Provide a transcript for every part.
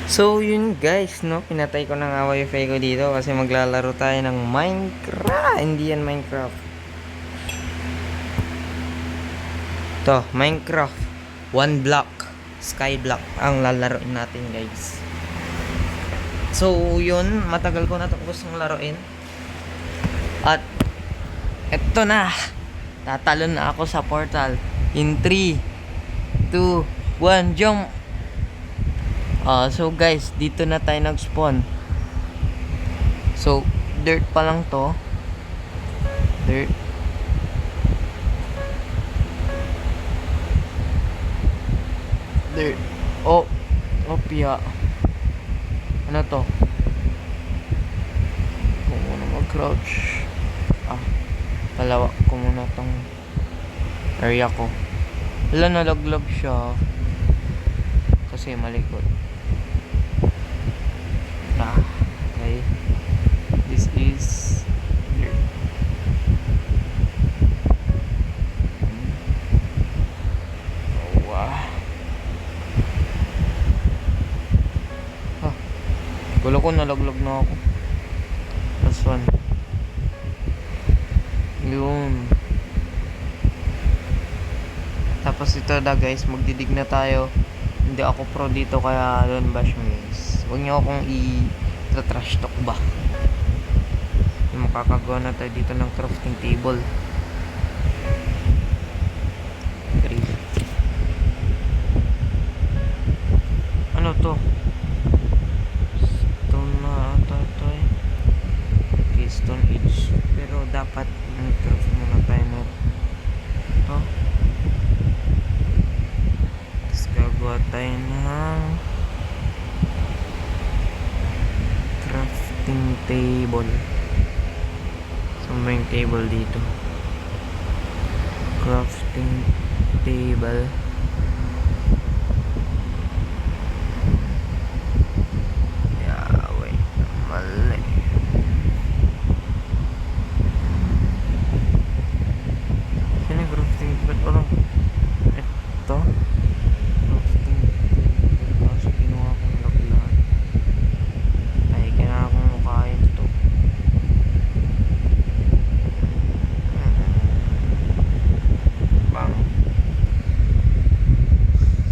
So yun guys, no, pinatay ko na nga wifi ko dito kasi maglalaro tayo ng Minecraft. Hindi yan Minecraft. To, Minecraft. One block, sky block ang lalaroin natin guys. So yun, matagal ko na itong gustong laruin. At eto na, tatalon na ako sa portal. In 3, 2, 1, jump! So guys, dito na tayo nag-spawn. So, dirt pa lang to. Dirt. Dirt. Oh, opya. Ano to? Huwag muna mag-crouch. Palawak ko muna tong area ko. Wala, nalaglag siya. Kasi malikot. Okay. This is dirt. Oh, gulo ko, nalaglag na ako. Last one. Yun. Tapos ito na guys, magdidig na tayo. Hindi ako pro dito kaya don't bash me guys. Huwag nyo akong i-trash talk ba. Makakagawa na tayo dito ng crafting table. Ano to? Stone na ata ito eh. Okay, stone age. Pero dapat craft muna tayo na ito. Tapos gagawa tayo ng crafting table. Saan ba yung table dito? Crafting table. Yeah, wait. Mali. Sino yung crafting table? Walang ito? Crafting table. Kaso ginawa kong laglag. Ay, kailangan kong mukain ito.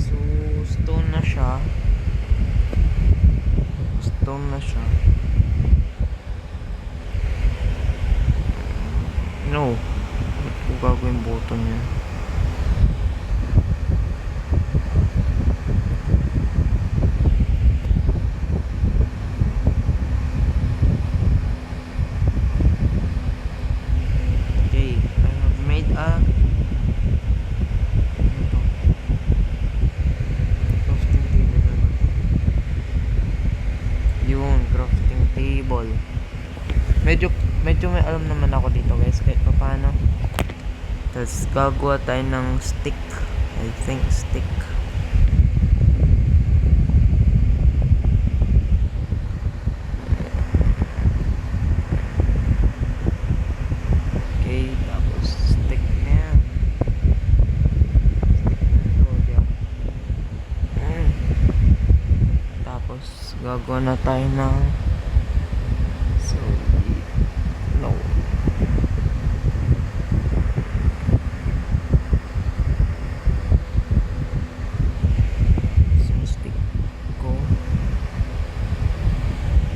So, stone na siya. Stone na siya. No. Ba't ko gagawin button niya? Okay, I have made a crafting table naman. Yun, crafting table. Medyo may alam naman ako dito guys, kahit pa paano. Tapos gagawa tayo ng stick. I think stick. Okay, tapos stick na yan. Tapos gagawa na tayo ng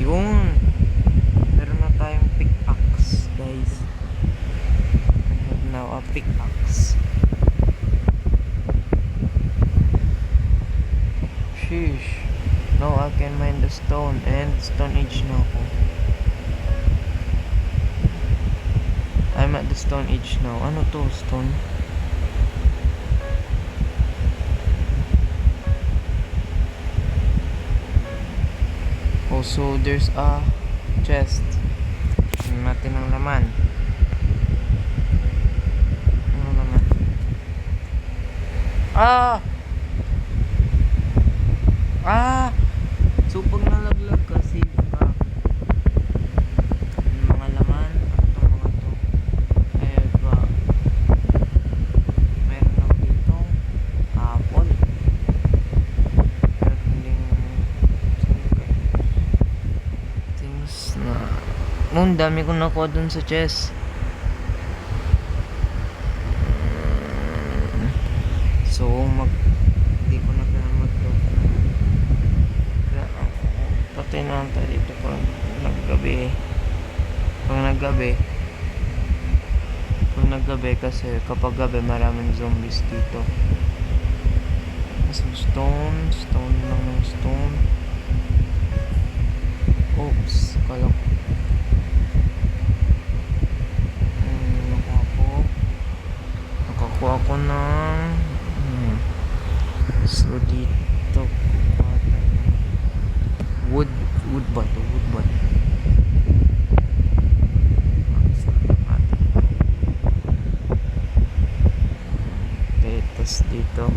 yun, meron na tayong pickaxe guys. I have now a pickaxe. Sheesh. Now I can mine the stone and stone age na ako. I'm at the stone age now. Ano to? Stone? Also, there's a chest. Tingnan natin ang laman. Ano laman? So pag nalaglag ka, save ka. Yung mga laman, ano mga to? Meron ako dito apple. Meron ding Yun, dami kong nakuha dun sa chest. So, hindi ko na kaya mag-load na. Kaya, patay na lang tayo dito pag naggabi. Pag naggabi kasi kapag gabi maraming zombies dito. Some stone lang ng stone. Oops, kala ko. Nakakuha ko ng so dito kukuha tayo wood ba to? Okay, tapos dito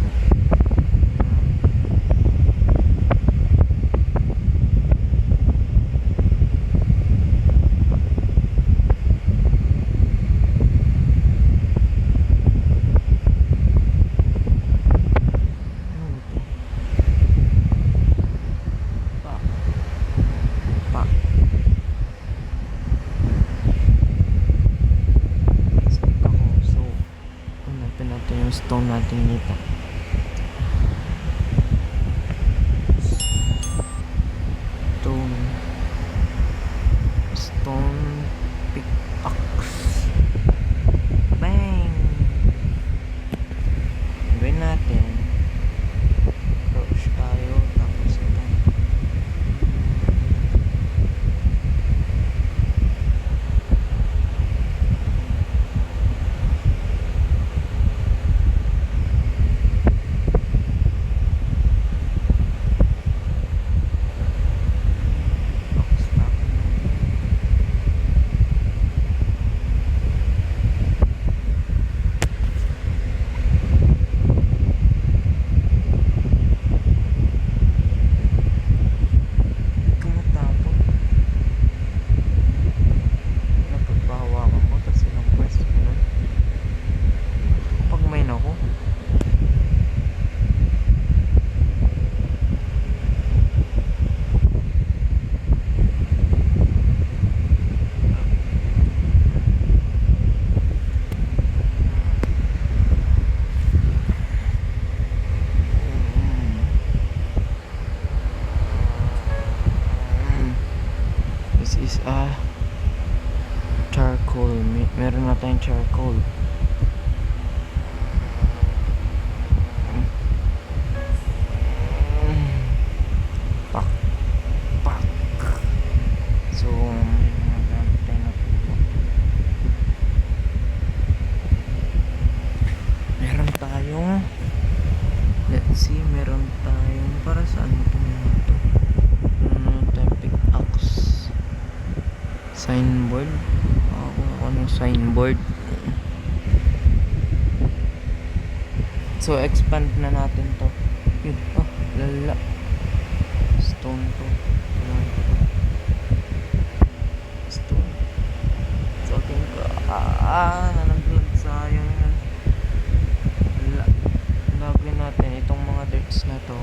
pa so hanapin natin yung stone natin dito. Stone pickaxe. Bang! Gawin natin. Crouch tayo. Tapos ito. This is a charcoal. Meron na tayong charcoal. Pak. So, meron tayo na po. Meron tayong, let's see, meron tayong, para saan ito mga ito? Meron tayong pickaxe. Signboard. Kung anong signboard. So, expand na natin to. Yun. Oh, lala. Stone to. Stone. So, akin ko. Nalaglag sayang yan. Lala. Lagyan natin itong mga dirts na to.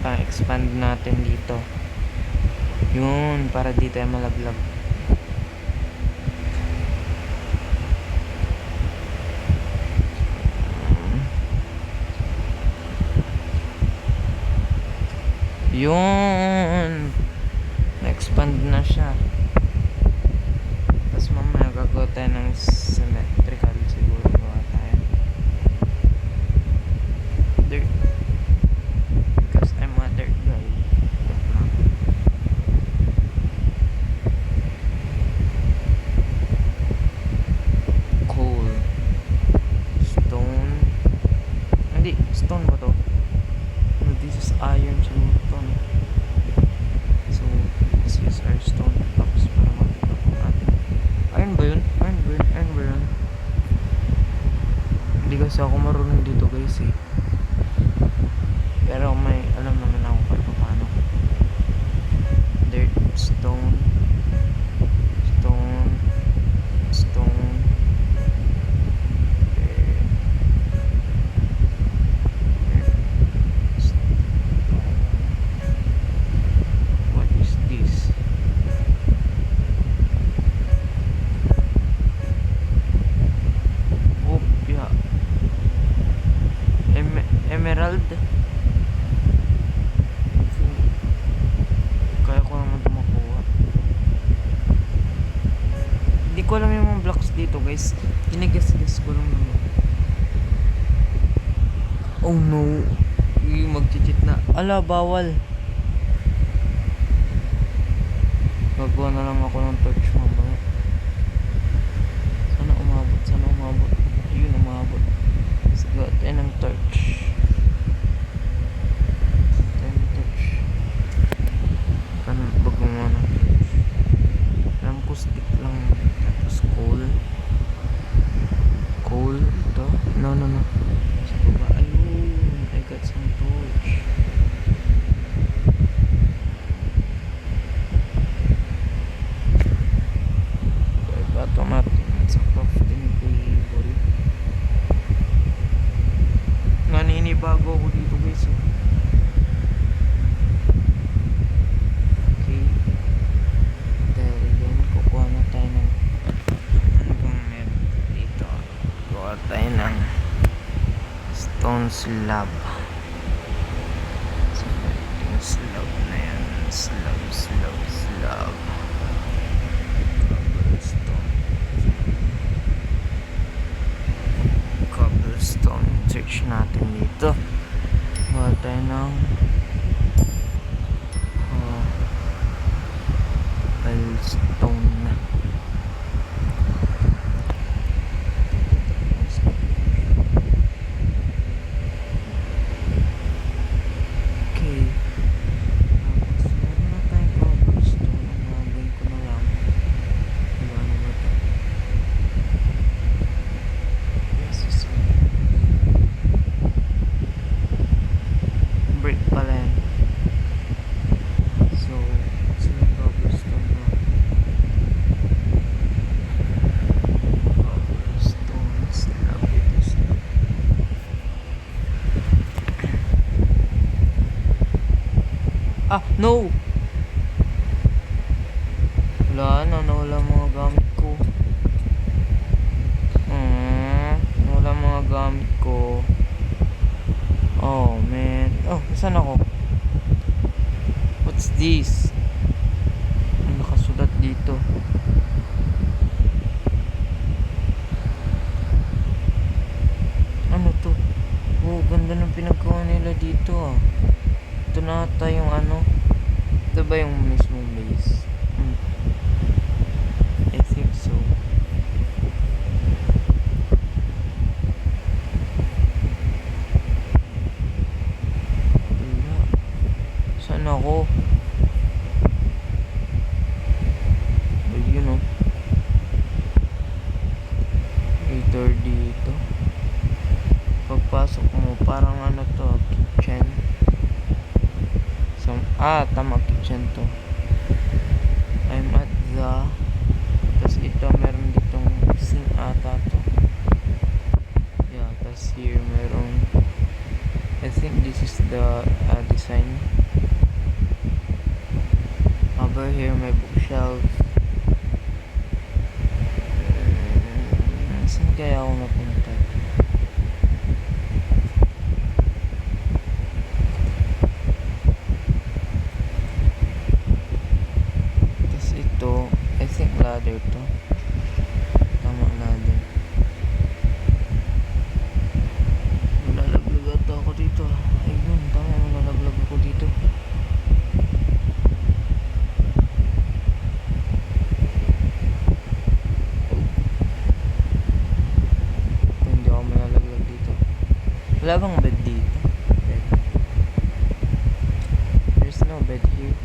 Expand natin dito. Yun, para di tayo malaglag. Yun, na-expand na siya. Tapos mamaya gagawa tayo ng symmetrical siguro gawa tayo. Dirt. Because I'm a dirt guy. Coal. Stone. Hindi, stone ba to? No, this is iron siguro. So, this is our stone blocks para makita po natin. Iron ba yun? Hindi kasi ako marunong dito guys eh. Pero may alam naman ako kahit paano. Dirt, stone, ko alam yung mga blocks dito guys. Ginigas-gas ko lang naman. Oh no. Yung mag-cheat na. Ala, bawal. Gagawa na lang ako ng torch mamaya. Sana umabot, sana umabot. Ayun, umabot. Sige, tayo ng torch. Tayo ng torch. Kanan, bago mo na. Alam ko stick lang. Tapos coal. Coal, ito. No. Sa baba, ayun. I got some torch. Automatic sa crafting table. Naninibago ako dito guys. Okay. Dahil yan, kukuha na tayo ng ano bang meron dito. Kukuha tayo ng stone slab. So, yung slab na yan. Slab. Cobblestone. Search natin dito. Kuha tayo ng cobblestone. Okay. Tapos meron na tayong cobblestone. Ang gagawin ko na lang. Diba ano ba ito? Brick pala yan. So, sino cobblestone na? Cobblestone slab. Ito slab. No! Nawala mga gamit ko. Nawala mga gamit ko. Oh man. Saan ako? What's this? Ano nakasulat dito? Ano to? Ganda ng pinagawa nila dito. Ito na ata yung ano. Ito ba yung mismong base? I think so. Saan ako? Ayun Enter dito. Pagpasok mo, parang ano to, kitchen. Tama, kitchen to. I'm at the... Tapos ito, meron ditong sink ata to. Yeah, tapos here meron... I think this is the design. Over here may bookshelf. Saan kaya ako napunta? Tapos ito, I think ladder to. Tama, ladder. Malalaglag ata ako dito. Ayun, tama, malalaglag ako dito. Hindi ako malalaglag dito. Wala bang bed dito? Bed. There's no bed here.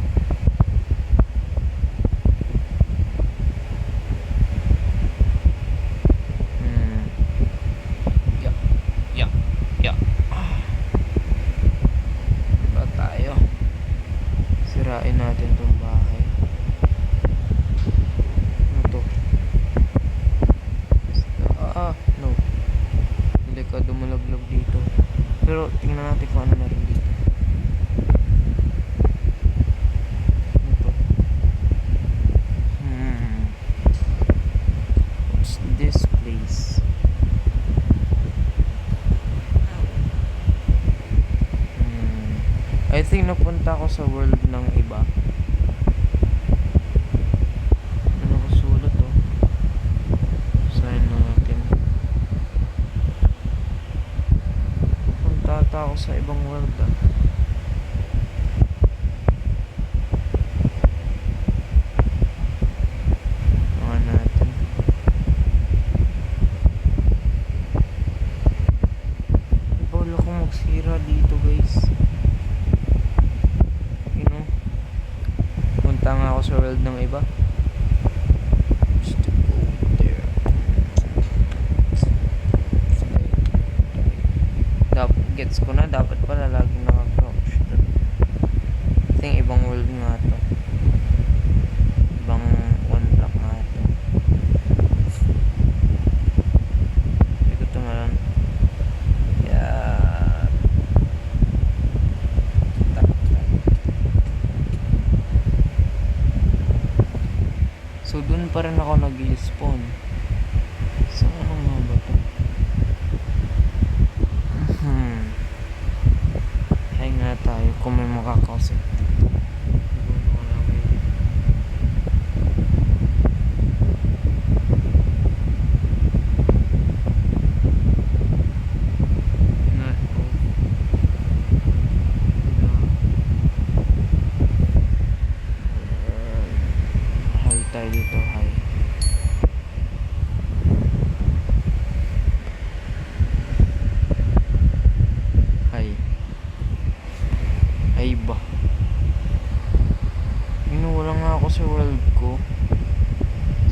Sirain natin tong bahay. Ano to? No. Hindi ka dumalaglag dito. Pero tingnan natin kung ano meron dito. Ano to? What's this place? I think napunta ako sa world ng iba. Ano nakasulat sa ibang world ah. Mga natin. Wala akong magsira dito guys. You know, punta nga ako sa world ng iba. Just to go there. Gets ko na, dapat pala laging naka-crouch dun. I think ibang world nga to. Ibang one block nga to. Hindi ko tumalon. Yeah. Tap. So dun pa rin ako nag-i-spawn. So ano nga ba to? Hay nga tayo kung may makakausap. Hay tayo dito, hay. Ay ba? Wala nga ako sa world ko.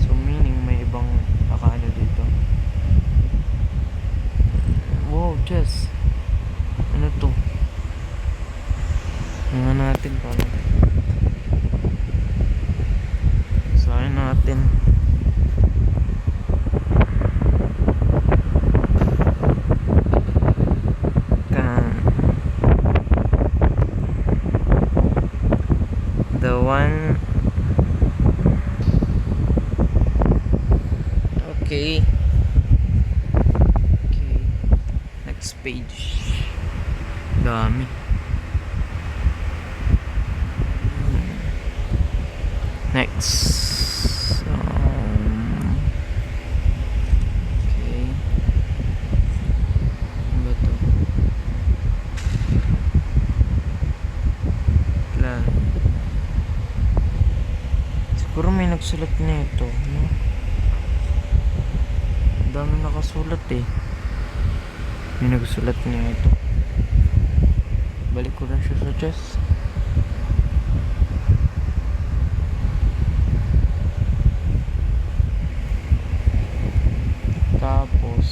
So meaning may ibang nakaano dito. Wow, chess. Ano to? Tingnan natin paano. Sahin natin. The one. Okay. Next page. Dami. Next. Okay. Ano ba to? Plan. Siguro may nagsulat niya ito, no? Ang dami nakasulat eh. May nagsulat niya ito. Balik ko lang siya sa chest. Tapos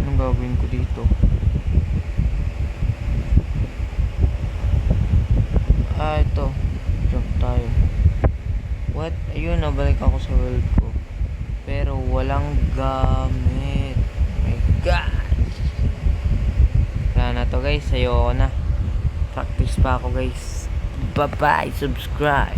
anong gagawin ko dito? Ito. Jump tayo. What? Ayun, nabalik ako sa world ko. Pero walang gamit. Oh my God. Wala na to guys. Ayoko na. Practice pa ako guys. Bye bye. Subscribe.